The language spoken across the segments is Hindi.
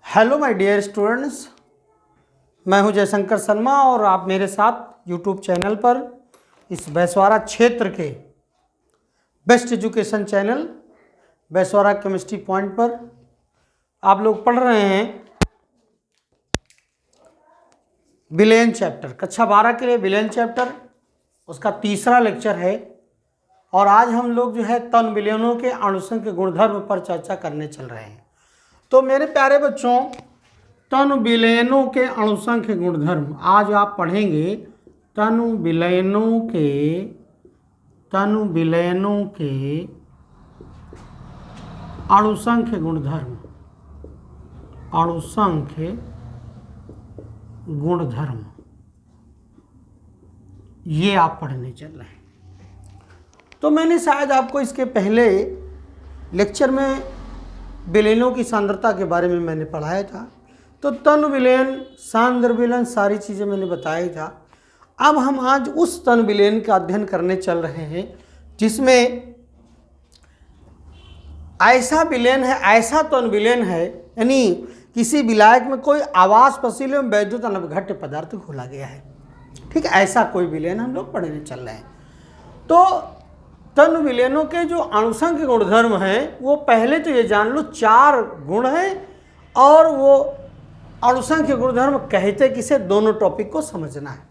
हेलो माय डियर स्टूडेंट्स, मैं हूं जयशंकर शर्मा और आप मेरे साथ यूट्यूब चैनल पर इस बैसवारा क्षेत्र के best education channel Baiswara chemistry point पर आप लोग पढ़ रहे हैं विलेन चैप्टर। कक्षा 12 के लिए विलेन चैप्टर उसका तीसरा लेक्चर है और आज हम लोग जो है तन विलेनों के अणुसंख्य गुणधर्म पर चर्चा करने चल रहे हैं। तो मेरे प्यारे बच्चों, तन विलयनों के अणुसंख्य गुणधर्म आज आप पढ़ेंगे। तनु विलयनों के अणुसंख्य गुणधर्म, ये आप पढ़ने चल रहे हैं। तो मैंने शायद आपको इसके पहले लेक्चर में विलयनों की सांद्रता के बारे में मैंने पढ़ाया था। तो तन विलयन, सांद्र विलयन, सारी चीज़ें मैंने बताया था। अब हम आज उस तन विलयन का अध्ययन करने चल रहे हैं जिसमें ऐसा विलयन है, ऐसा तन विलयन है, यानी किसी विलायक में कोई आवास पसीले एवं वैद्युत अनवघट्य पदार्थ घोला गया है। ठीक है, ऐसा कोई विलयन हम लोग पढ़ने चल रहे हैं। तो तन विलयनों के जो अणुसंख्य गुणधर्म हैं वो पहले तो ये जान लो 4 गुण हैं और वो अणुसंख्य गुणधर्म कहते किसे, दोनों टॉपिक को समझना है।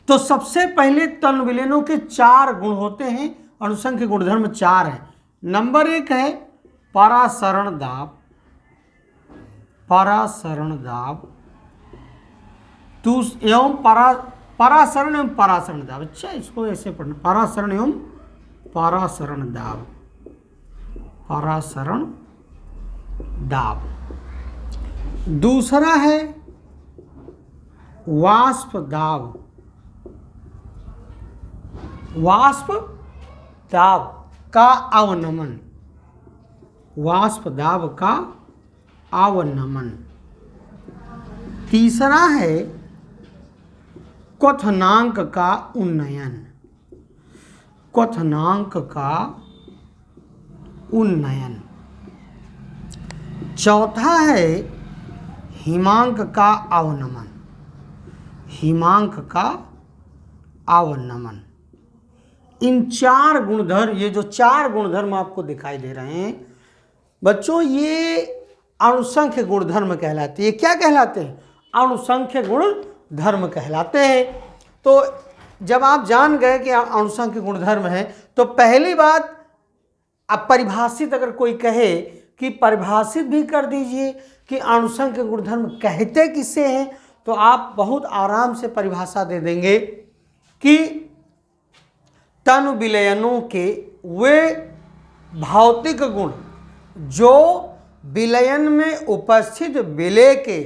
तो सबसे पहले तन विलयनों के 4 गुण होते हैं, अणुसंख्य गुणधर्म 4 हैं। नंबर 1 है परासरण दाब, एवं परासरण एवं परासरण दाब। अच्छा, इसको ऐसे पढ़ना, परासरण एवं परासरण दाब। दूसरा है वाष्प दाब का अवनमन, तीसरा है क्वथनांक का उन्नयन, चौथा है हिमांक का अवनमन। इन 4 गुणधर्म, ये जो 4 गुणधर्म आपको दिखाई दे रहे हैं बच्चों, ये अणुसंख्य गुणधर्म कहलाते हैं। ये क्या कहलाते हैं? अणुसंख्य गुणधर्म कहलाते हैं। तो जब आप जान गए कि अणुसंख्य गुणधर्म है तो पहली बात, अब परिभाषित अगर कोई कहे कि परिभाषित भी कर दीजिए कि अणुसंख्य गुणधर्म कहते किसे हैं, तो आप बहुत आराम से परिभाषा दे देंगे कि तन विलयनों के वे भौतिक गुण जो विलयन में उपस्थित विलेय के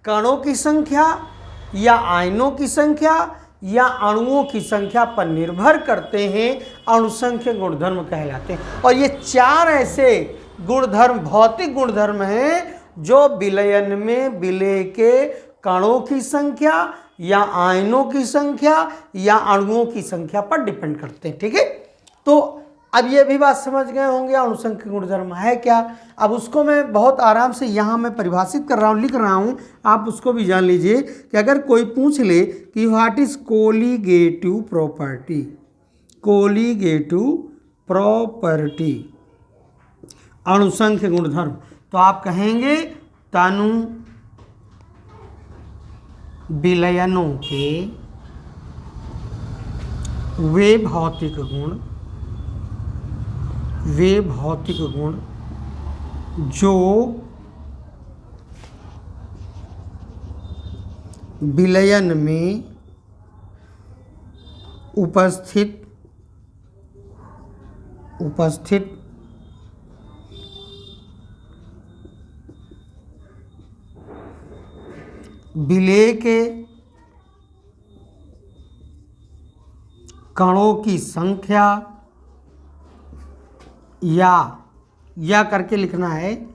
कणों की संख्या या आयनों की संख्या या अणुओं की संख्या पर निर्भर करते हैं, अणुसंख्य गुणधर्म कहलाते हैं। और ये 4 ऐसे गुणधर्म, भौतिक गुणधर्म हैं जो विलयन में विलेय के कणों की संख्या या आयनों की संख्या या अणुओं की संख्या पर डिपेंड करते हैं। ठीक है, तो अब ये भी बात समझ गए होंगे अणुसंख्य गुणधर्म है क्या। अब उसको मैं बहुत आराम से यहाँ मैं परिभाषित कर रहा हूँ, लिख रहा हूँ, आप उसको भी जान लीजिए कि अगर कोई पूछ ले कि व्हाट इज कोलिगेटिव प्रॉपर्टी, अणुसंख्य गुणधर्म, तो आप कहेंगे तनु विलयनों के वे भौतिक गुण जो विलयन में उपस्थित विलेय के कणों की संख्या या करके लिखना है,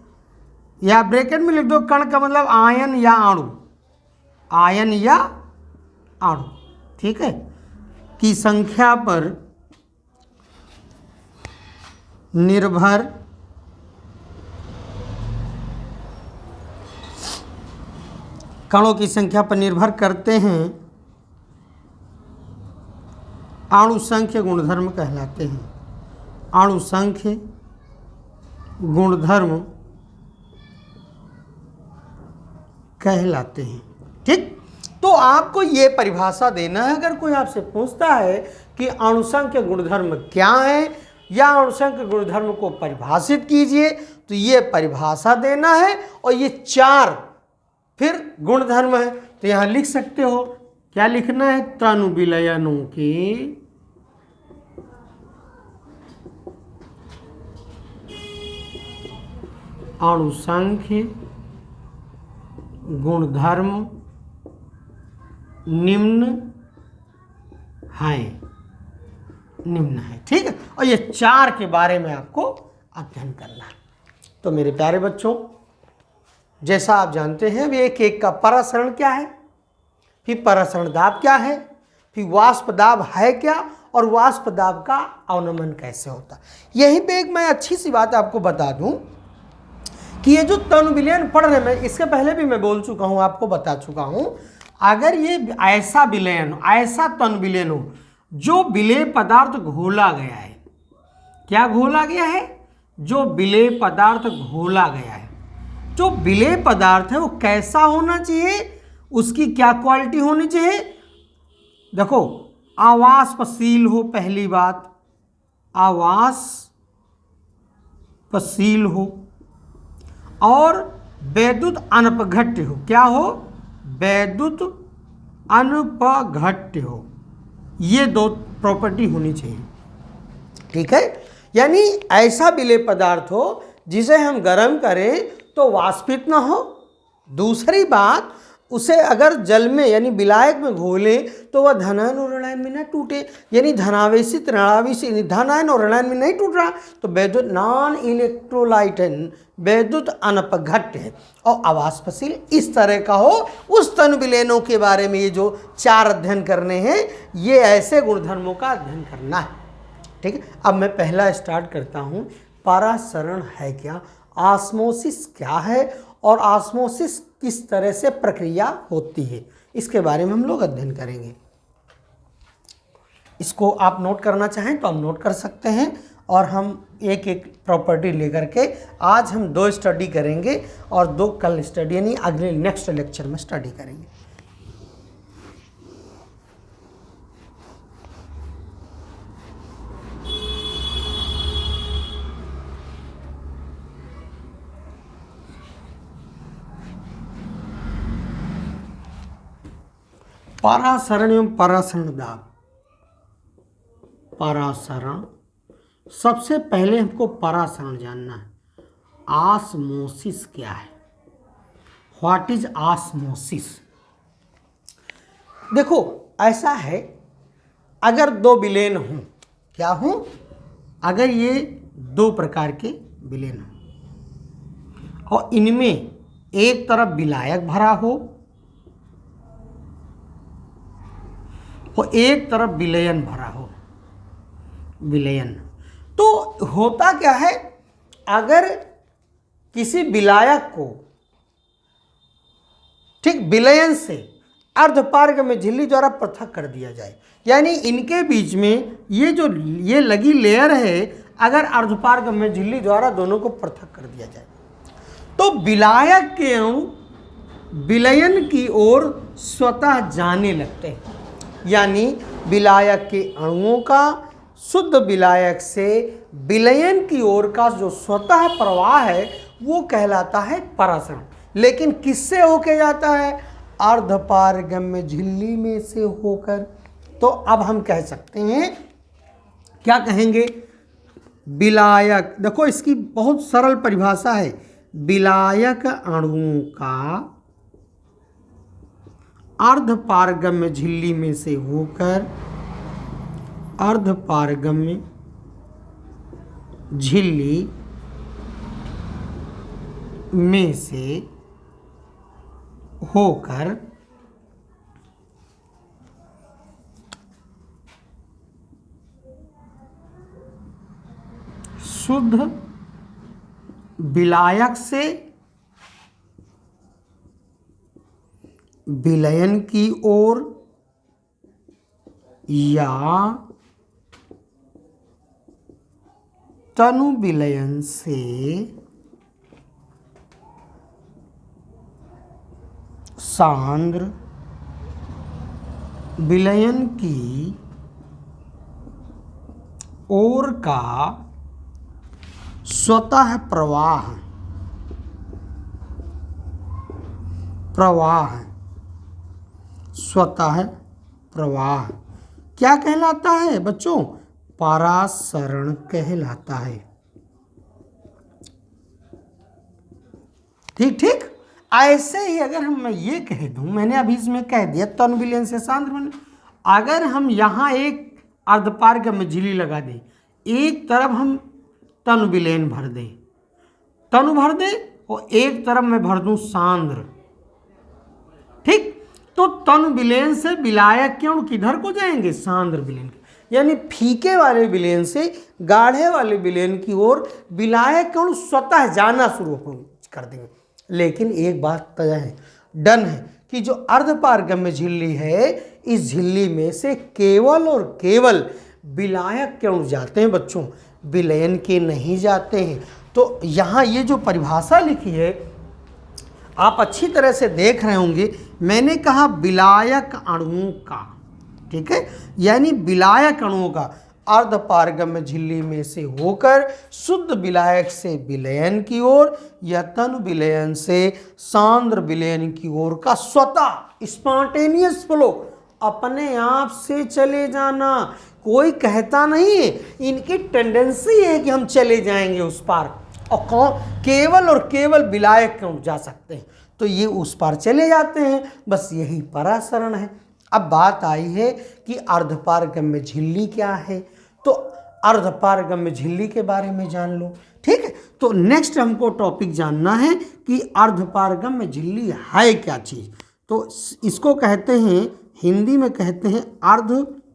या ब्रैकेट में लिख दो, कण का मतलब आयन या अणु, ठीक है, की संख्या पर निर्भर कणों की संख्या पर निर्भर करते हैं अणुसंख्य गुणधर्म कहलाते हैं। अणुसंख्य गुणधर्म कहलाते हैं। ठीक, तो आपको ये परिभाषा देना है। अगर कोई आपसे पूछता है कि अणुसंख्य गुणधर्म क्या है या अणुसंख्य गुणधर्म को परिभाषित कीजिए, तो ये परिभाषा देना है और ये 4 फिर गुणधर्म है। तो यहां लिख सकते हो, क्या लिखना है? तनु विलयनों के अणुसंख्य गुणधर्म निम्न है। ठीक है, और ये 4 के बारे में आपको अध्ययन करना है। तो मेरे प्यारे बच्चों, जैसा आप जानते हैं एक एक का परासरण क्या है, फिर परासरण दाब क्या है, फिर वाष्प दाब है क्या, और वाष्प दाब का अवनमन कैसे होता। यहीं पे एक मैं अच्छी सी बात आपको बता दूं कि ये जो तनु विलयन पढ़ रहे हैं, इसके पहले भी मैं बोल चुका हूं, आपको बता चुका हूं, अगर ये ऐसा विलयन हो, ऐसा तनु विलयन हो जो विलेय पदार्थ घोला गया है, क्या घोला गया है? जो विलेय पदार्थ घोला गया है, जो विलेय पदार्थ है वो कैसा होना चाहिए, उसकी क्या क्वालिटी होनी चाहिए? देखो, आवाष्पशील हो, पहली बात, आवाष्पशील हो, और वैद्युत अनपघट्य हो। क्या हो? वैद्युत अनपघट्य हो। ये 2 प्रॉपर्टी होनी चाहिए। ठीक है, यानी ऐसा विलेय पदार्थ हो जिसे हम गर्म करें तो वाष्पित ना हो। दूसरी बात, उसे अगर जल में यानी विलायक में घोलें तो वह धनायन और ऋणायन में न टूटे, यानी धनावेशित ऋणावेशी, धनायन और ऋणायन में नहीं टूट रहा, तो वैद्युत नॉन इलेक्ट्रोलाइट है, वैद्युत अनपघट्य है और अवाष्पशील इस तरह का हो। उस तनु विलयनों के बारे में ये जो 4 अध्ययन करने हैं, ये ऐसे गुणधर्मों का अध्ययन करना है। ठीक है, अब मैं पहला स्टार्ट करता हूँ। परासरण है क्या, ऑस्मोसिस क्या है, और ऑस्मोसिस किस तरह से प्रक्रिया होती है, इसके बारे में हम लोग अध्ययन करेंगे। इसको आप नोट करना चाहें तो हम नोट कर सकते हैं, और हम एक एक प्रॉपर्टी लेकर के आज हम 2 स्टडी करेंगे और 2 कल स्टडी यानी अगले नेक्स्ट लेक्चर में स्टडी करेंगे। परासरण एवं परासरण दाब। परासरण, सबसे पहले हमको परासरण जानना है। ऑस्मोसिस क्या है? What is osmosis? देखो, ऐसा है, अगर 2 विलयन हों, क्या हों? अगर ये 2 प्रकार के विलयन हों और इनमें एक तरफ विलायक भरा हो और एक तरफ विलयन भरा हो, विलयन, तो होता क्या है, अगर किसी विलायक को ठीक विलयन से अर्धपारग में झिल्ली द्वारा पृथक कर दिया जाए, यानी इनके बीच में ये लगी लेयर है, अगर अर्धपारग में झिल्ली द्वारा दोनों को पृथक कर दिया जाए, तो विलायक के अणु विलयन की ओर स्वतः जाने लगते हैं। यानी विलायक के अणुओं का शुद्ध विलायक से विलयन की ओर का जो स्वतः प्रवाह है वो कहलाता है परासरण। लेकिन किससे होके जाता है? अर्धपारगम्य झिल्ली में से होकर। तो अब हम कह सकते हैं, क्या कहेंगे? विलायक, देखो इसकी बहुत सरल परिभाषा है, विलायक अणुओं का अर्धपारगम्य झिल्ली में से होकर अर्धपारगम्य झिल्ली में से होकर शुद्ध विलायक से विलयन की ओर या तनु विलयन से सांद्र विलयन की ओर का स्वतः प्रवाह स्वतः प्रवाह क्या कहलाता है बच्चों? परासरण कहलाता है। ठीक ठीक। ऐसे ही अगर मैं ये कह दूं, मैंने अभी इसमें कह दिया तनु विलयन से सांद्र विलयन, अगर हम यहाँ एक अर्धपारगम्य झिल्ली लगा दें, एक तरफ हम तनु विलयन भर दें, तनु भर दें और एक तरफ मैं भर दूं सांद्र, ठीक, तो तनु विलयन से विलायक के अणु किधर को जाएंगे? सांद्र विलयन, यानी फीके वाले विलयन से गाढ़े वाले विलयन की ओर विलायक के अणु स्वतः जाना शुरू कर देंगे। लेकिन एक बात तय है, डन है, कि जो अर्धपारगम्य झिल्ली है, इस झिल्ली में से केवल और केवल विलायक के अणु जाते हैं बच्चों, विलयन के नहीं जाते हैं। तो यहाँ ये जो परिभाषा लिखी है आप अच्छी तरह से देख रहे होंगे, मैंने कहा विलायक अणुओं का, ठीक है, यानी विलायक अणुओं का अर्धपारगम्य झिल्ली में से होकर शुद्ध विलायक से विलयन की ओर या तनु विलयन से सांद्र विलयन की ओर का स्वतः स्पॉन्टेनियस फ्लो, अपने आप से चले जाना। कोई कहता नहीं है, इनकी टेंडेंसी है कि हम चले जाएंगे उस पार, और कौन? केवल और केवल विलायक क्यों जा सकते हैं, तो ये उस पार चले जाते हैं, बस यही परासरण है। अब बात आई है कि अर्धपारगम्य झिल्ली क्या है, तो अर्धपारगम्य झिल्ली के बारे में जान लो, ठीक है। तो नेक्स्ट हमको टॉपिक जानना है कि अर्धपारगम्य झिल्ली है क्या चीज़। तो इसको कहते हैं, हिंदी में कहते हैं अर्धपारगम्य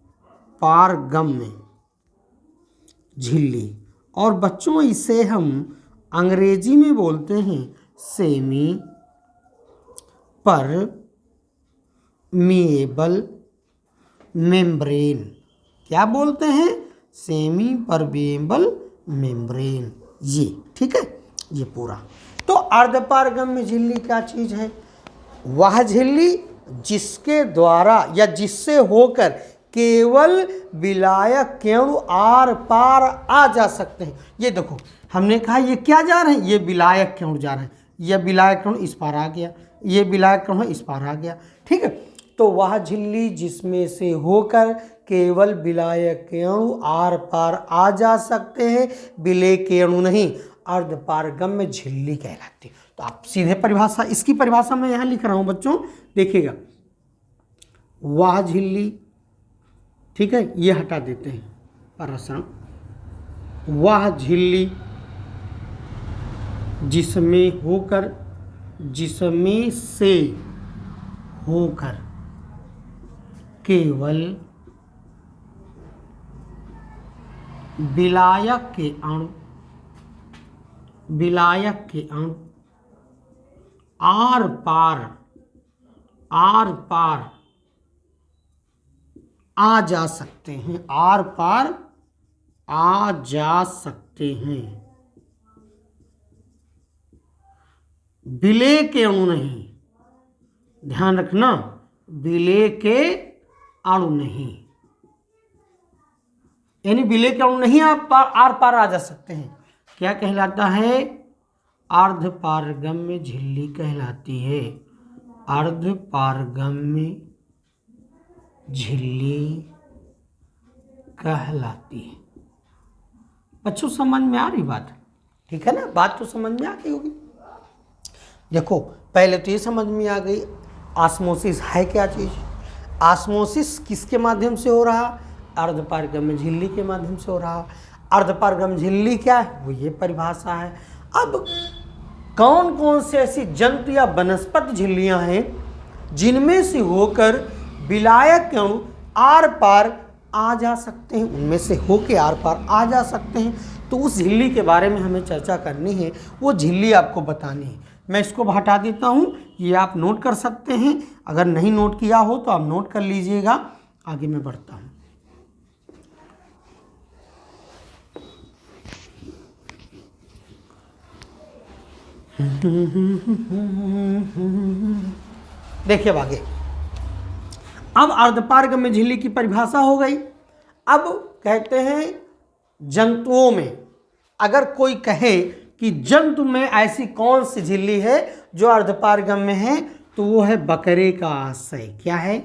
झिल्ली, और बच्चों इसे हम अंग्रेजी में बोलते हैं सेमी परमिएबल मेम्ब्रेन। क्या बोलते हैं? सेमी परमिएबल मेम्ब्रेन, ये ठीक है, ये पूरा। तो अर्धपारगम्य झिल्ली क्या चीज़ है? वह झिल्ली जिसके द्वारा या जिससे होकर केवल विलायक के अणु आर पार आ जा सकते हैं। ये देखो, हमने कहा ये क्या जा रहे हैं? ये विलायक के अणु जा रहे हैं, यह विलायक अणु इस पार आ गया, ये विलायक अणु इस पार आ गया, ठीक है। तो वह झिल्ली जिसमें से होकर केवल विलायक के अणु आर पार आ जा सकते हैं, विलेय के अणु नहीं, अर्धपारगम्य झिल्ली कहलाती है। तो आप सीधे परिभाषा, इसकी परिभाषा मैं यहाँ लिख रहा हूँ बच्चों, देखिएगा, वह झिल्ली, ठीक है, ये हटा देते हैं परासरण, वह झिल्ली जिसमें होकर, जिसमें से होकर केवल विलायक के अणु, विलायक के अणु आर पार आ जा सकते हैं, आर पार आ जा सकते हैं, विलेय के अणु नहीं, ध्यान रखना, विलेय के अणु नहीं, यानी विलेय के अणु नहीं आर पार आ जा सकते हैं। क्या कहलाता है? अर्धपारगम्य झिल्ली कहलाती है, अर्धपारगम्य झिल्ली कहलाती है। बच्चों समझ में आ रही बात? ठीक है ना, बात तो समझ में आ गई होगी। देखो, पहले तो ये समझ में आ गई ऑस्मोसिस है क्या चीज़। ऑस्मोसिस किसके माध्यम से हो रहा? अर्धपारगम्य झिल्ली के माध्यम से हो रहा। अर्धपारगम्य झिल्ली क्या है? वो ये परिभाषा है। अब कौन कौन से ऐसी जंतु या वनस्पति झिल्लियां हैं जिनमें से होकर विलायक के अणु आर पार आ जा सकते हैं, उनमें से होके आर पार आ जा सकते हैं। तो उस झिल्ली के बारे में हमें चर्चा करनी है, वो झिल्ली आपको बतानी है। मैं इसको हटा देता हूँ, ये आप नोट कर सकते हैं। अगर नहीं नोट किया हो तो आप नोट कर लीजिएगा। आगे मैं बढ़ता हूँ। देखिए आगे, अब अर्धपारगम्य झिल्ली की परिभाषा हो गई। अब कहते हैं जंतुओं में, अगर कोई कहे कि जंतु में ऐसी कौन सी झिल्ली है जो अर्धपारगम्य है, तो वो है बकरे का आशय। क्या है?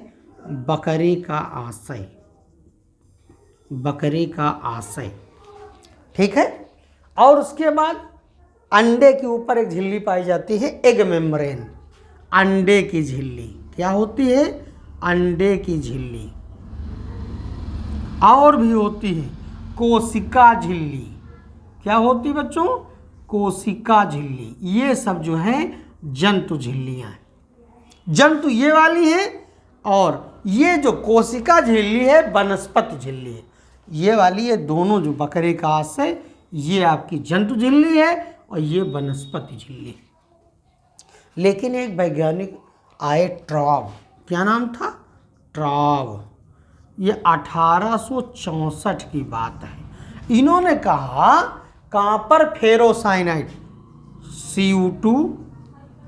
बकरे का आशय, बकरे का आशय। ठीक है। और उसके बाद अंडे के ऊपर एक झिल्ली पाई जाती है, एग मेम्ब्रेन। अंडे की झिल्ली क्या होती है? अंडे की झिल्ली। और भी होती है कोशिका झिल्ली। क्या होती बच्चों? कोशिका झिल्ली। ये सब जो है जंतु झिल्लियां हैं। जंतु ये वाली है, और ये जो कोशिका झिल्ली है वनस्पति झिल्ली है। ये वाली, ये दोनों जो बकरे का आशय, ये आपकी जंतु झिल्ली है और ये वनस्पति झिल्ली। लेकिन एक वैज्ञानिक आए, ट्रॉब। क्या नाम था? ट्रॉब। ये 1864 की बात है। इन्होंने कहा कॉपर फेरोसाइनाइड Cu2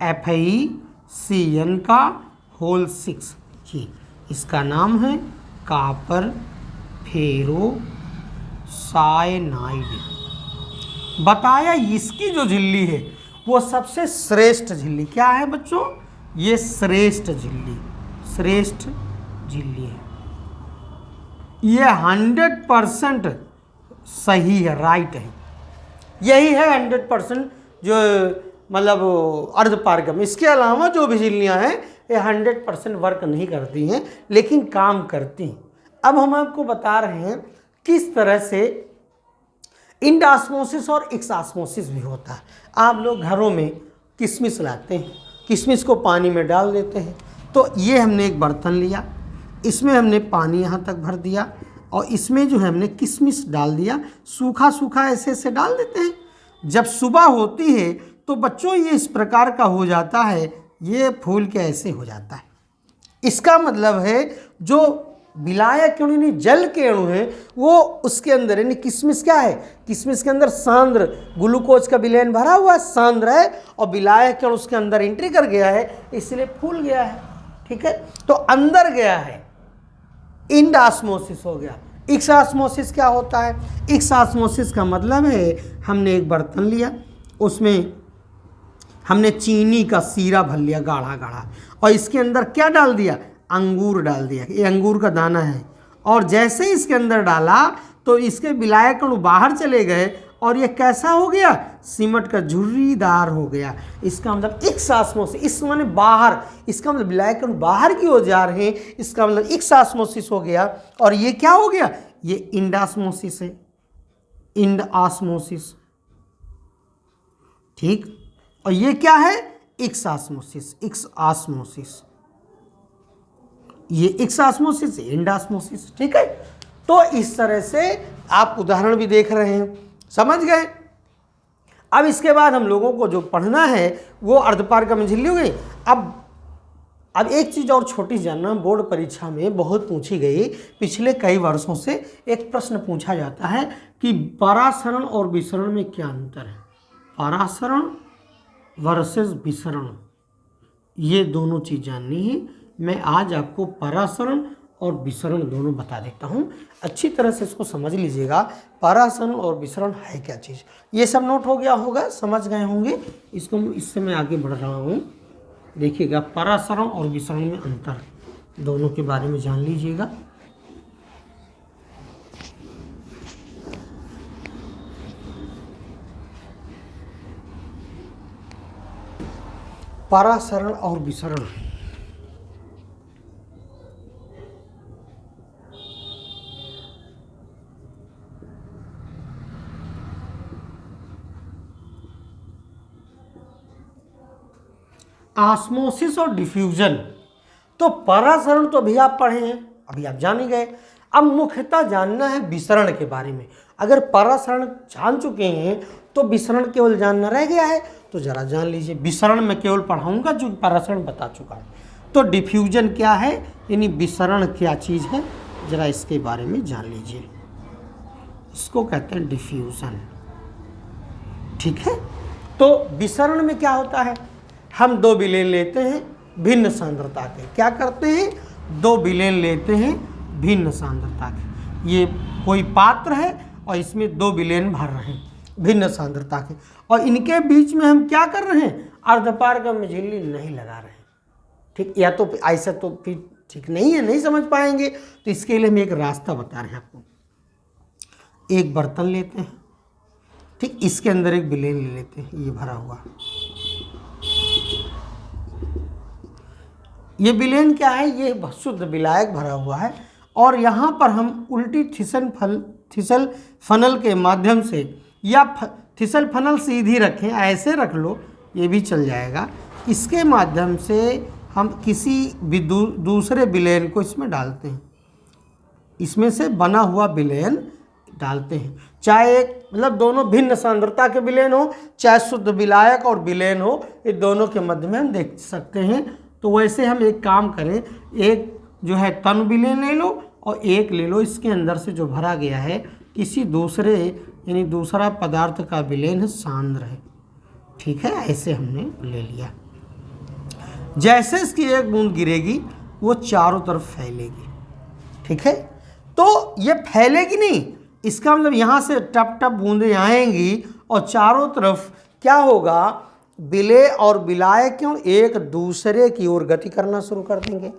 FeCN का होल 6, जी इसका नाम है कॉपर फेरोसाइनाइड। बताया इसकी जो झिल्ली है वो सबसे श्रेष्ठ झिल्ली। क्या है बच्चों? ये श्रेष्ठ झिल्ली, श्रेष्ठ झिल्ली है। ये 100% सही है, राइट है। यही है 100% जो मतलब अर्धपारगम। इसके अलावा जो भी झिल्लियाँ हैं ये 100% वर्क नहीं करती हैं, लेकिन काम करती हैं। अब हम आपको बता रहे हैं किस तरह से इंडास्मोसिस और एक्सास्मोसिस भी होता है। आप लोग घरों में किशमिश लाते हैं, किशमिश को पानी में डाल देते हैं। तो ये हमने एक बर्तन लिया, इसमें हमने पानी यहाँ तक भर दिया और इसमें जो है हमने किशमिश डाल दिया। सूखा सूखा ऐसे ऐसे डाल देते हैं। जब सुबह होती है तो बच्चों ये इस प्रकार का हो जाता है, ये फूल के ऐसे हो जाता है। इसका मतलब है जो विलायक अणु यानी जल के अणु हैं वो उसके अंदर, यानी किशमिश क्या है? किशमिश के अंदर सांद्र ग्लूकोज का विलयन भरा हुआ है, सांद्र है, और विलायक अणु उसके अंदर एंट्री कर गया है, इसलिए फूल गया है। ठीक है, तो अंदर गया है, इंडास्मोसिस हो गया। एक्सास्मोसिस क्या होता है? एक्सास्मोसिस का मतलब है हमने एक बर्तन लिया, उसमें हमने चीनी का सीरा भर लिया गाढ़ा गाढ़ा, और इसके अंदर क्या डाल दिया? अंगूर डाल दिया। ये अंगूर का दाना है, और जैसे ही इसके अंदर डाला तो इसके विलायक अणु बाहर चले गए और ये कैसा हो गया? सीमट का झुर्रीदार हो गया। इसका मतलब एक्सास्मोसिस, इस माने बाहर, इसका मतलब विलायक अणु बाहर की ओर जा रहे हैं, इसका मतलब एक्सास्मोसिस हो गया। और ये क्या हो गया? ये इंडास्मोसिस है, इंडास्मोसिस। ठीक, और ये क्या है? एक्सास्मोसिस, एक्सास्मोसिस। ये एक्सास्मोसिस, इंडास्मोसिस। ठीक है, तो इस तरह से आप उदाहरण भी देख रहे हैं, समझ गए। अब इसके बाद हम लोगों को जो पढ़ना है वो अर्धपारगम्य झिल्ली हो गई। अब एक चीज़ और छोटी जानना, बोर्ड परीक्षा में बहुत पूछी गई, पिछले कई वर्षों से एक प्रश्न पूछा जाता है कि परासरण और विसरण में क्या अंतर है? परासरण वर्सेस विसरण, ये दोनों चीज़ जाननी है। मैं आज आपको परासरण और विसरण दोनों बता देता हूँ, अच्छी तरह से इसको समझ लीजिएगा। परासरण और विसरण है क्या चीज़, ये सब नोट हो गया होगा, समझ गए होंगे। इससे मैं आगे बढ़ रहा हूँ। देखिएगा, परासरण और विसरण में अंतर, दोनों के बारे में जान लीजिएगा। परासरण और विसरण, ऑस्मोसिस और डिफ्यूजन। तो परासरण तो अभी आप पढ़े हैं, अभी आप जान ही गए। अब मुख्यतः जानना है विसरण के बारे में। अगर परासरण जान चुके हैं तो विसरण केवल जानना रह गया है, तो जरा जान लीजिए। विसरण मैं केवल पढ़ाऊंगा जो परासरण बता चुका है। तो डिफ्यूजन क्या है, यानी विसरण क्या चीज़ है, जरा इसके बारे में जान लीजिए। इसको कहते हैं डिफ्यूजन। ठीक है, तो विसरण में क्या होता है, हम दो विलेन लेते हैं भिन्न सांद्रता के। क्या करते हैं, दो विलेन लेते हैं भिन्न सांद्रता के। ये कोई पात्र है और इसमें दो विलेन भर रहे हैं भिन्न सांद्रता के, और इनके बीच में हम क्या कर रहे हैं, अर्धपारगम्य झिल्ली नहीं लगा रहे हैं। ठीक, या तो ऐसा तो फिर ठीक नहीं है, नहीं समझ पाएंगे। तो इसके लिए हम एक रास्ता बता रहे हैं आपको। एक बर्तन लेते हैं, ठीक, इसके अंदर एक विलेन ले लेते हैं, ये भरा हुआ। ये विलेन क्या है, ये शुद्ध विलायक भरा हुआ है, और यहाँ पर हम उल्टी थिसल फनल के माध्यम से, या थिसल फनल सीधी रखें, ऐसे रख लो ये भी चल जाएगा। इसके माध्यम से हम किसी भी दूसरे विलेन को इसमें डालते हैं, इसमें से बना हुआ विलेन डालते हैं। चाहे एक मतलब दोनों भिन्न सांद्रता के विलेन हो, चाहे शुद्ध विलायक और विलेन हो, ये दोनों के मध्य में हम देख सकते हैं। तो वैसे हम एक काम करें, एक जो है तन विलेन ले लो और एक ले लो इसके अंदर से जो भरा गया है किसी दूसरे, यानी दूसरा पदार्थ का विलेन है, सांद्र है। ठीक है, ऐसे हमने ले लिया। जैसे इसकी एक बूंद गिरेगी वो चारों तरफ फैलेगी। ठीक है, तो ये फैलेगी नहीं, इसका मतलब यहाँ से टप टप बूंदें आएंगी और चारों तरफ क्या होगा, विलेय और विलायक क्यों एक दूसरे की ओर गति करना शुरू कर देंगे।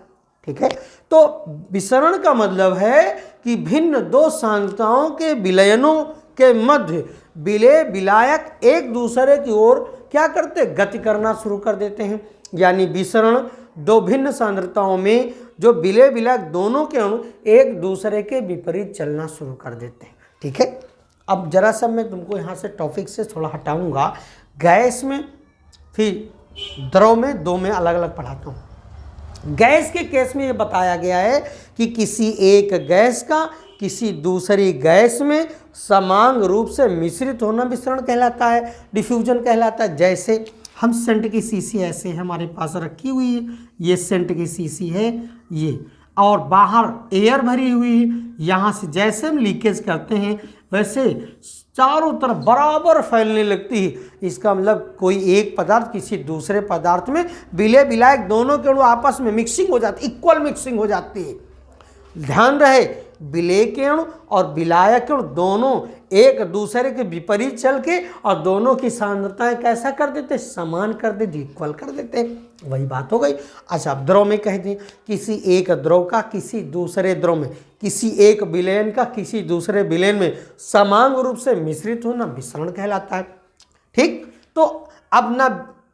ठीक है, तो विसरण का मतलब है कि भिन्न दो सांद्रताओं के विलयनों के मध्य विलेय विलायक एक दूसरे की ओर क्या करते, गति करना शुरू कर देते हैं। यानी विसरण दो भिन्न सांद्रताओं में जो विलेय विलायक दोनों के अणु एक दूसरे के विपरीत चलना शुरू कर देते हैं। ठीक है, अब जरा सा मैं तुमको यहाँ से टॉपिक से थोड़ा हटाऊंगा। गैस में फिर द्रव में, दो में अलग अलग पढ़ाता हूँ। गैस के केस में ये बताया गया है कि किसी एक गैस का किसी दूसरी गैस में समान रूप से मिश्रित होना विसरण कहलाता है, डिफ्यूजन कहलाता है। जैसे हम सेंट की शीशी ऐसे हमारे पास रखी हुई है, ये सेंट की शीशी है ये, और बाहर एयर भरी हुई है, यहाँ से जैसे हम लीकेज करते हैं वैसे चारों तरफ बराबर फैलने लगती है। इसका मतलब कोई एक पदार्थ किसी दूसरे पदार्थ में विलेय विलायक दोनों के अणु आपस में मिक्सिंग हो जाती, इक्वल मिक्सिंग हो जाती है। ध्यान रहे, विलेय के अणु और विलायक के अणु दोनों एक दूसरे के विपरीत चल के और दोनों की सांद्रताएं कैसा कर देते, समान कर देते, इक्वल कर देते। वही बात हो गई। अच्छा, अब द्रव में कह दें, किसी एक द्रव का किसी दूसरे द्रव में, किसी एक विलयन का किसी दूसरे विलयन में समान रूप से मिश्रित होना विसरण कहलाता है। ठीक, तो अब ना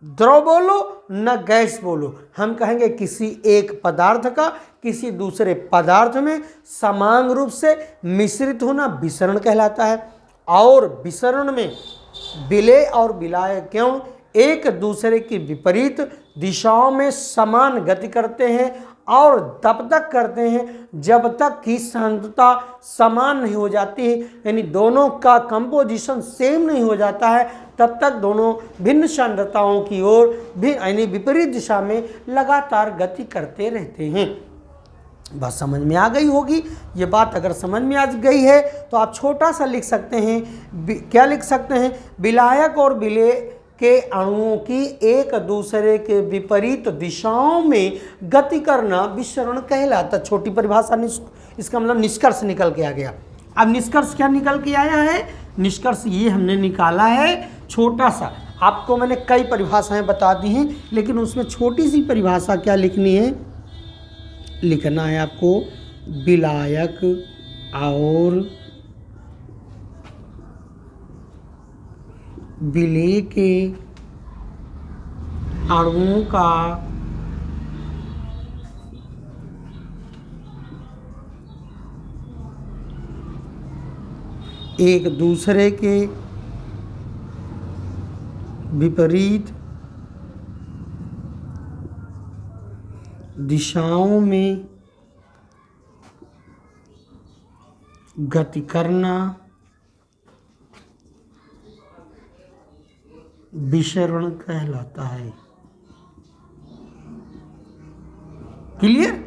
द्रव बोलो न गैस बोलो, हम कहेंगे किसी एक पदार्थ का किसी दूसरे पदार्थ में समान रूप से मिश्रित होना विसरण कहलाता है। और विसरण में विलेय और विलायक क्यों एक दूसरे की विपरीत दिशाओं में समान गति करते हैं और तब तक करते हैं जब तक कि सांद्रता समान नहीं हो जाती है, यानी दोनों का कंपोजिशन सेम नहीं हो जाता है, तब तक दोनों भिन्न सांद्रताओं की ओर भी यानी विपरीत दिशा में लगातार गति करते रहते हैं। बस समझ में आ गई होगी ये बात। अगर समझ में आ गई है तो आप छोटा सा लिख सकते हैं, क्या लिख सकते हैं, विलायक और विलेय के अणुओं की एक दूसरे के विपरीत दिशाओं में गति करना विसरण कहलाता। छोटी परिभाषा, इसका मतलब निष्कर्ष निकल के आ गया। अब निष्कर्ष क्या निकल के आया है, निष्कर्ष ये हमने निकाला है छोटा सा। आपको मैंने कई परिभाषाएं बता दी हैं, लेकिन उसमें छोटी सी परिभाषा क्या लिखनी है, लिखना है आपको विलायक और विलेय के अणुओं का एक दूसरे के विपरीत दिशाओं में गति करना, विसरण कहलाता है। क्लियर?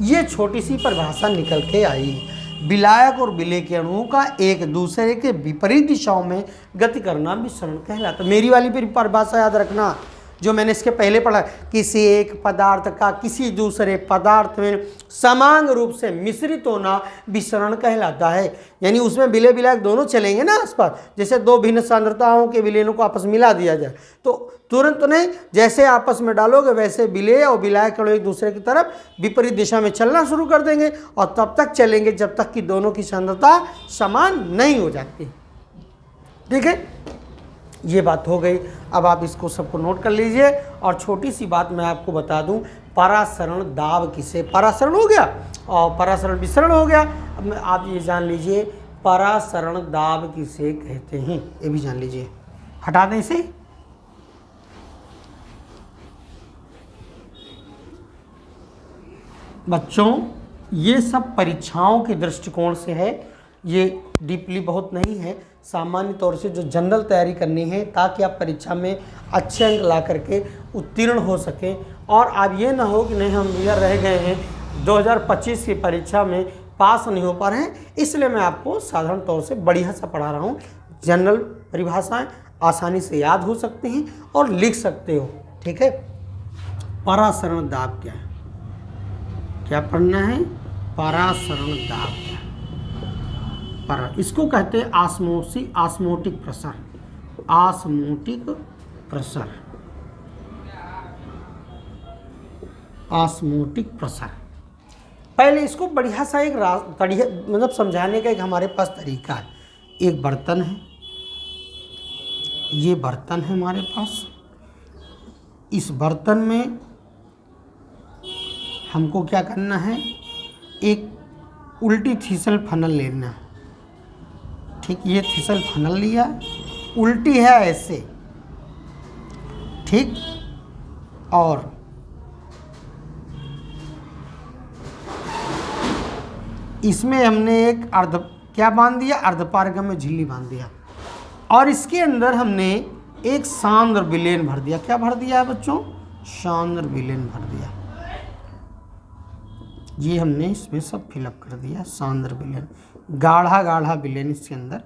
ये छोटी सी परिभाषा निकल के आई है। विलायक और विलेय के अणुओं का एक दूसरे के विपरीत दिशाओं में गति करना विसरण कहलाता है। मेरी वाली परिभाषा याद रखना जो मैंने इसके पहले पढ़ा, किसी एक पदार्थ का किसी दूसरे पदार्थ में समान रूप से मिश्रित होना विसरण कहलाता है। यानी उसमें विलेय विलायक दोनों चलेंगे ना आसपास। जैसे दो भिन्न सांद्रताओं के विलयनों को आपस में मिला दिया जाए तो तुरंत नहीं, जैसे आपस में डालोगे वैसे विलेय और विलायक एक दूसरे की तरफ विपरीत दिशा में चलना शुरू कर देंगे और तब तक चलेंगे जब तक कि दोनों की सांद्रता समान नहीं हो जाती। ठीक है, ये बात हो गई। अब आप इसको सबको नोट कर लीजिए। और छोटी सी बात मैं आपको बता दूं, परासरण दाब किसे, परासरण हो गया और परासरण विसरण हो गया। अब आप ये जान लीजिए परासरण दाब किसे कहते हैं, ये भी जान लीजिए। हटा दें इसे। बच्चों ये सब परीक्षाओं के दृष्टिकोण से है, ये डीपली बहुत नहीं है। सामान्य तौर से जो जनरल तैयारी करनी है ताकि आप परीक्षा में अच्छे अंक ला करके उत्तीर्ण हो सकें और आप ये ना हो कि नहीं हम भैया रह गए हैं 2025 की परीक्षा में पास नहीं हो पा रहे हैं। इसलिए मैं आपको साधारण तौर से बढ़िया सा पढ़ा रहा हूँ। जनरल परिभाषाएं आसानी से याद हो सकती हैं और लिख सकते हो। ठीक है, परासरण दाब क्या है, क्या पढ़ना है, परासरण दाब क्या है। इसको कहते हैं osmotic pressure, osmotic pressure, osmotic pressure. पहले इसको बढ़िया सा एक बढ़िया मतलब समझाने का एक हमारे पास तरीका है। एक बर्तन है, ये बर्तन है हमारे पास। इस बर्तन में हमको क्या करना है, एक उल्टी थिसल फनल लेना है। ठीक, ये थिसल फनल लिया, उल्टी है ऐसे, ठीक, और इसमें हमने एक क्या बांध दिया, अर्धपारगम्य झिल्ली बांध दिया और इसके अंदर हमने एक सांद्र विलयन भर दिया। क्या भर दिया है बच्चों, सांद्र विलयन भर दिया। ये हमने इसमें सब फिलअप कर दिया, सांद्र विलयन, गाढ़ा गाढ़ा विलयन इसके अंदर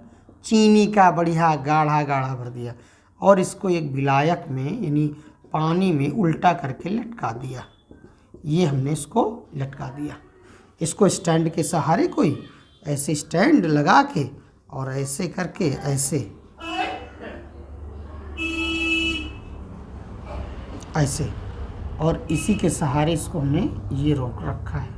चीनी का बढ़िया गाढ़ा गाढ़ा भर दिया और इसको एक विलायक में यानी पानी में उल्टा करके लटका दिया। ये हमने इसको लटका दिया। इसको स्टैंड के सहारे कोई ऐसे स्टैंड लगा के और ऐसे करके ऐसे और इसी के सहारे इसको हमने ये रोक रखा है।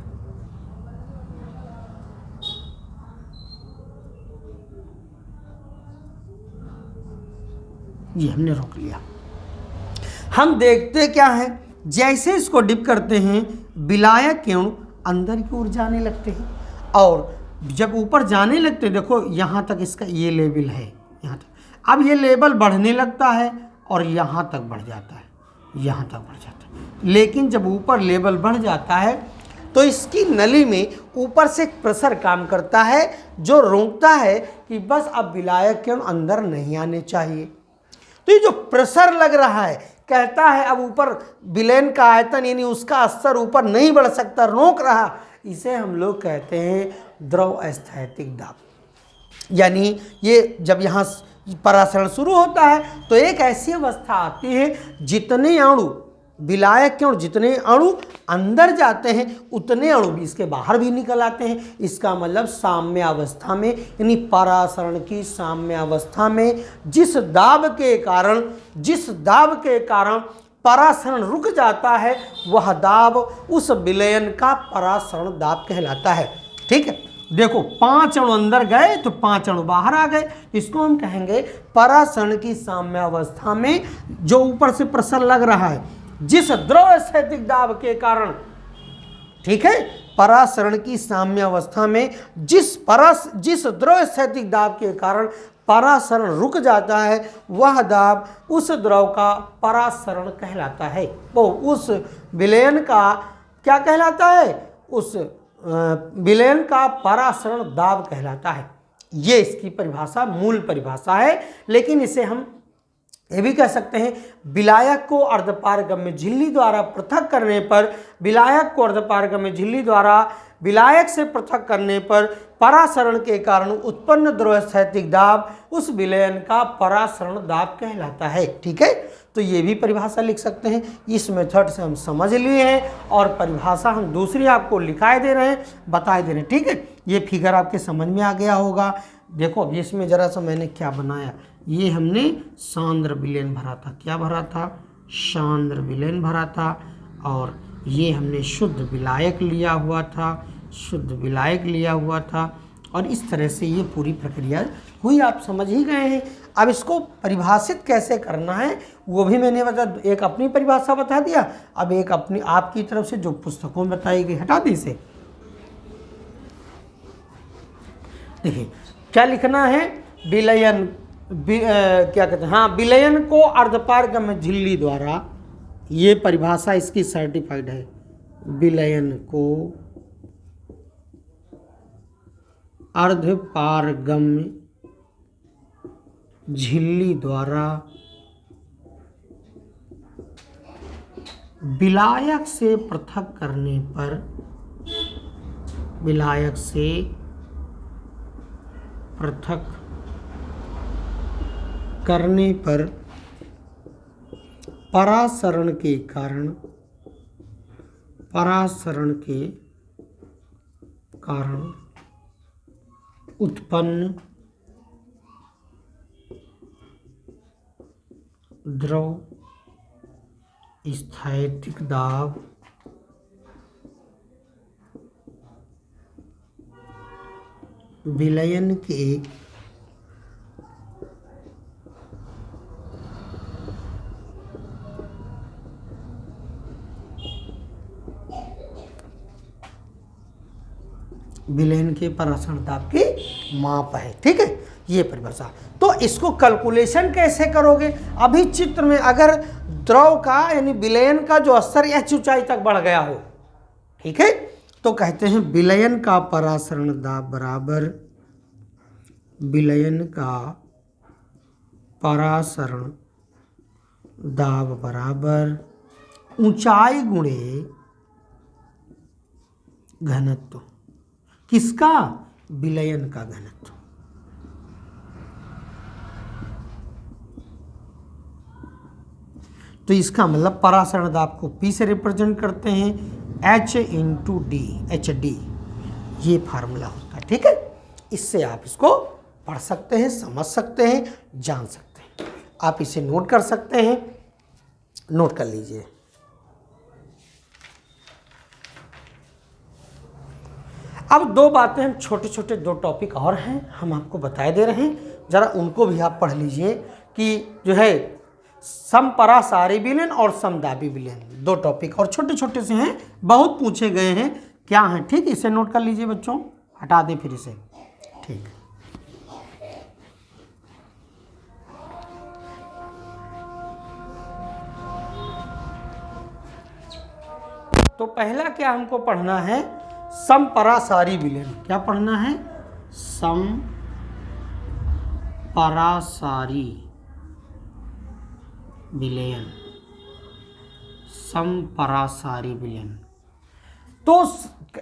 ये हमने रोक लिया। हम देखते क्या है, जैसे इसको डिप करते हैं विलायक के अणु अंदर की ओर जाने लगते हैं और जब ऊपर जाने लगते हैं, देखो यहाँ तक इसका ये लेवल है, यहाँ तक। अब ये लेवल बढ़ने लगता है और यहाँ तक बढ़ जाता है, यहाँ तक बढ़ जाता है। लेकिन जब ऊपर लेवल बढ़ जाता है तो इसकी नली में ऊपर से एक प्रेशर काम करता है जो रोकता है कि बस अब विलायक के अणु अंदर नहीं आने चाहिए। तो ये जो प्रेशर लग रहा है कहता है अब ऊपर विलयन का आयतन यानी उसका स्तर ऊपर नहीं बढ़ सकता, रोक रहा। इसे हम लोग कहते हैं द्रव स्थैतिक दाब। यानी ये जब यहाँ परासरण शुरू होता है तो एक ऐसी अवस्था आती है जितने अणु विलायक के अणु जितने अणु अंदर जाते हैं उतने अणु भी इसके बाहर भी निकल आते हैं। इसका मतलब साम्य अवस्था में यानी परासरण की साम्य अवस्था में जिस दाब के कारण परासरण रुक जाता है वह दाब उस विलयन का परासरण दाब कहलाता है। ठीक है, देखो 5 अणु अंदर गए तो 5 अणु बाहर आ गए। इसको हम कहेंगे परासरण की साम्य अवस्था में जो ऊपर से प्रेशर लग रहा है जिस द्रव स्थैतिक दाब के कारण, ठीक है, परासरण की साम्य अवस्था में जिस द्रव स्थैतिक दाब के कारण परासरण रुक जाता है वह दाब उस द्रव का परासरण कहलाता है। वो उस विलयन का क्या कहलाता है, उस विलयन का परासरण दाब कहलाता है। ये इसकी परिभाषा, मूल परिभाषा है। लेकिन इसे हम ये भी कह सकते हैं, विलायक को अर्धपारगम्य झिल्ली द्वारा पृथक करने पर, विलायक को अर्धपारगम्य झिल्ली द्वारा विलायक से पृथक करने पर परासरण के कारण उत्पन्न द्रव्यस्थैतिक दाब उस विलयन का परासरण दाब कहलाता है। ठीक है, तो ये भी परिभाषा लिख सकते हैं। इस मेथड से हम समझ लिए हैं और परिभाषा हम दूसरी आपको लिखाए दे रहे हैं, बताए दे रहे हैं। ठीक है, ये फिगर आपके समझ में आ गया होगा। देखो अब इसमें जरा सा मैंने क्या बनाया, ये हमने सांद्र विलयन भरा था। क्या भरा था? सांद्र विलयन भरा था। और ये हमने शुद्ध विलायक लिया हुआ था, शुद्ध विलायक लिया हुआ था। और इस तरह से ये पूरी प्रक्रिया हुई, आप समझ ही गए हैं। अब इसको परिभाषित कैसे करना है वो भी मैंने एक अपनी परिभाषा बता दिया, अब एक अपनी आपकी तरफ से जो पुस्तकों में बताई गई, हटा दी इसे। देखिए क्या लिखना है, विलयन क्या कहते हैं, हाँ, विलयन को अर्धपारगम्य झिल्ली द्वारा, ये परिभाषा इसकी सर्टिफाइड है, विलयन को अर्धपारगम्य झिल्ली द्वारा विलायक से पृथक करने पर, विलायक से पृथक करने पर परासरण के कारण, परासरण के कारण उत्पन्न द्रव स्थैतिक दाब विलयन के विलयन के परासरण दाब की माप है। ठीक है, ये परिभाषा। तो इसको कैलकुलेशन कैसे करोगे? अभी चित्र में अगर द्रव का यानी विलयन का जो स्तर एच ऊंचाई तक बढ़ गया हो, ठीक है, तो कहते हैं विलयन का परासरण दाब बराबर विलयन का परासरण दाब बराबर ऊंचाई गुणे घनत्व। किसका? विलयन का घनत्व। तो इसका मतलब परासरण दाब को P से रिप्रेजेंट करते हैं, H इंटू डी, HD, ये फार्मूला होता है। ठीक है, इससे आप इसको पढ़ सकते हैं, समझ सकते हैं, जान सकते हैं। आप इसे नोट कर सकते हैं, नोट कर लीजिए। अब दो बातें, हम छोटे छोटे दो टॉपिक और हैं, हम आपको बताए दे रहे हैं, ज़रा उनको भी आप पढ़ लीजिए कि जो है समपरासारी विलयन और समदाबी विलयन, दो टॉपिक और छोटे छोटे से हैं, बहुत पूछे गए हैं, क्या हैं। ठीक, इसे नोट कर लीजिए बच्चों, हटा दें फिर इसे। ठीक, तो पहला क्या हमको पढ़ना है, समपरासारी विलयन। क्या पढ़ना है? समपरासारी विलयन, समपरासारी विलयन। तो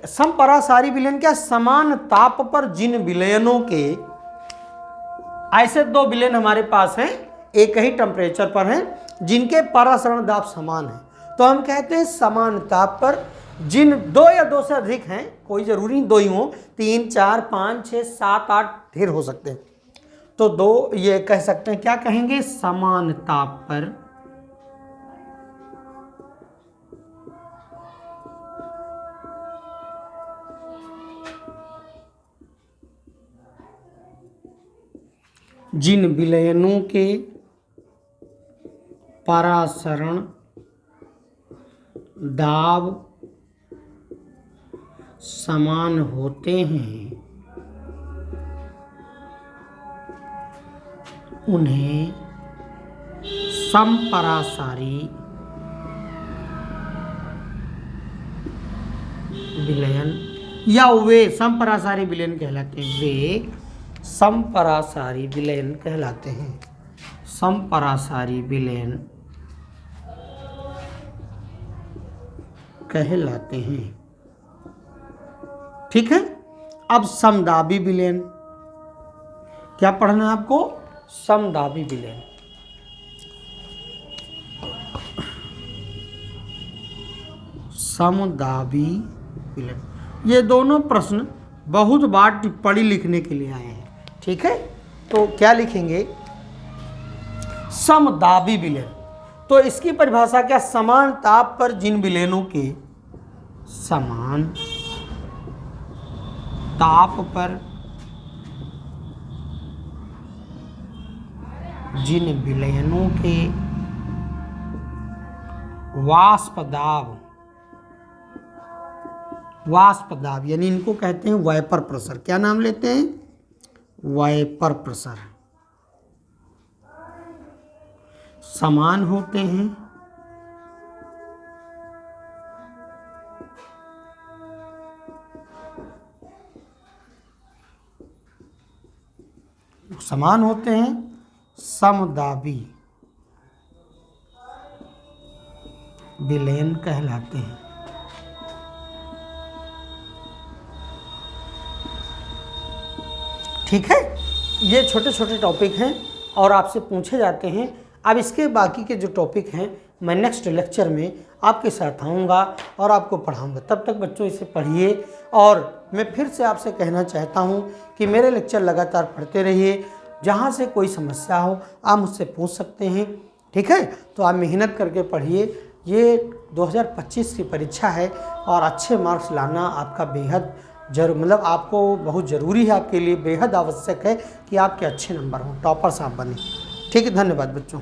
समपरासारी विलयन क्या? समान ताप पर जिन विलयनों के, ऐसे दो विलयन हमारे पास हैं, एक ही टेम्परेचर पर हैं, जिनके परासरण दाब समान है, तो हम कहते हैं समान ताप पर जिन दो या दो से अधिक हैं, कोई जरूरी नहीं दो ही हो, 3, 4, 5, 6, 7, 8 ढेर हो सकते हैं, तो दो ये कह सकते हैं, क्या कहेंगे? समान ताप पर जिन विलयनों के परासरण दाब समान होते हैं उन्हें समपरासारी विलयन या वे समपरासारी विलयन कहलाते हैं, वे समपरासारी विलयन कहलाते हैं, समपरासारी विलयन कहलाते हैं। ठीक है। अब समदाबी विलयन, क्या पढ़ना है आपको? समदाबी विलयन। समदाबी विलयन, ये दोनों प्रश्न बहुत बार टिप्पणी लिखने के लिए आए हैं। ठीक है, तो क्या लिखेंगे? समदाबी विलयन। तो इसकी परिभाषा क्या? समान ताप पर जिन विलयनों के, समान ताप पर जिन विलयनों के वाष्प दाब यानी इनको कहते हैं वाइपर प्रेशर। क्या नाम लेते हैं? Vapour pressure. समान होते हैं, समान होते हैं, समदाबी विलयन कहलाते हैं। ठीक है, ये छोटे छोटे टॉपिक हैं और आपसे पूछे जाते हैं। अब इसके बाकी के जो टॉपिक हैं मैं नेक्स्ट लेक्चर में आपके साथ आऊँगा और आपको पढ़ाऊँगा। तब तक बच्चों इसे पढ़िए। और मैं फिर से आपसे कहना चाहता हूँ कि मेरे लेक्चर लगातार पढ़ते रहिए। जहाँ से कोई समस्या हो आप मुझसे पूछ सकते हैं। ठीक है, तो आप मेहनत करके पढ़िए। ये 2025 की परीक्षा है और अच्छे मार्क्स लाना आपका बेहद मतलब आपको बहुत ज़रूरी है, आपके लिए बेहद आवश्यक है कि आपके अच्छे नंबर हों, टॉपर्स आप बने। ठीक है, धन्यवाद बच्चों।